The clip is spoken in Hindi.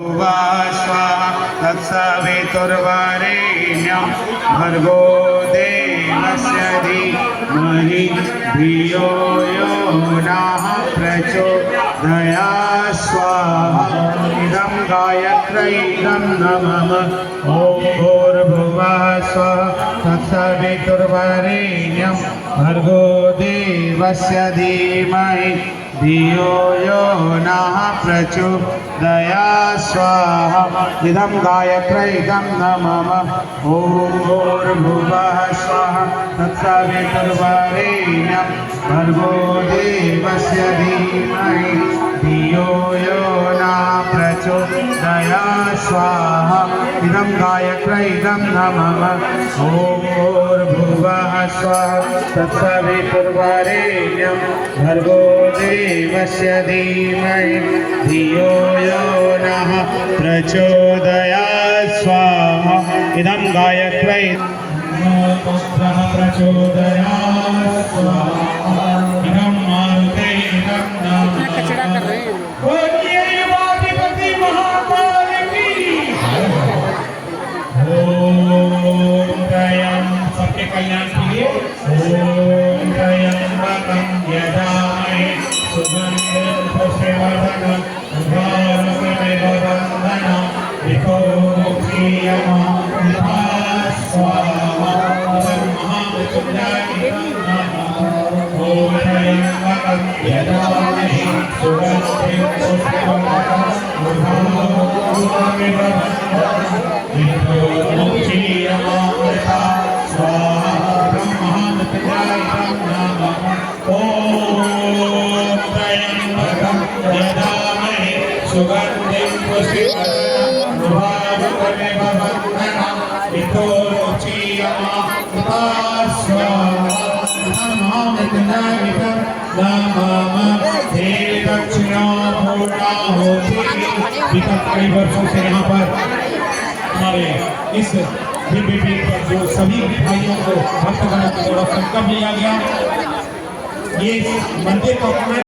स्वाहा तत्सवितुर्वरेण्यं भर्गो देवस्य धीमहि धियो यो नः प्रचोदयात् स्वाहा इदं गायत्र्यै इदं नमः ॐ भूर्भुवः स्वः तत्सवितुर्वरेण्यं भर्गो देवस्य धीमहि धियो यो नः प्रचोदयात् स्वाहा इदं गायत्र्यै इदं नमः ॐ भूर्भुवः स्वः तत्सवितुर्वरेण्यं भर्गो देवस्य धीमहि धियो यो नः प्रचोदयात् स्वाहा इदं गायत्र्यै इदं नमः ॐ भूर्भुवः स्वः तत्सवितुर्वरेण्यं भर्गो देवस्य धीमहि धियो यो नः प्रचोदयात् स्वाहा इदं गायत्र्यै प्रचोदयात् स्वाहा इदं मारुते इदं नमः बोलिए वादिपति महाकाल की ओम त्रयं सबके कल्याण के लिए ओम त्र्यंबकं यजामहे सुगन्धिं पुष्टिवर्धनं उर्वारुकमिव बन्धनं विकोक्षीयमामृता स्वाहा इदं महामृत्युञ्जय नमः ओम त्र्यंबकं यजामहे सुगन्धिं पुष्टिवर्धनं उर्वारुकमिव बन्धनं विकोक्षीयमामृता स्वाहा इदं महामृत्युञ्जय नमः ओम त्र्यंबकं यजामहे सुगन्धिं पुष्टिवर्धनं उर्वारुकमिव बन्धनं विकोक्षीयमामृता स्वाहा इदं महामृत्युञ्जय नमः हे दक्षिणामूर्ताहुति। विगत कई वर्षों से यहाँ पर हमारे इस दिव्य पीठ पर जो सभी भाइयों को भक्तगणों के द्वारा संकल्प लिया गया, ये मंदिर को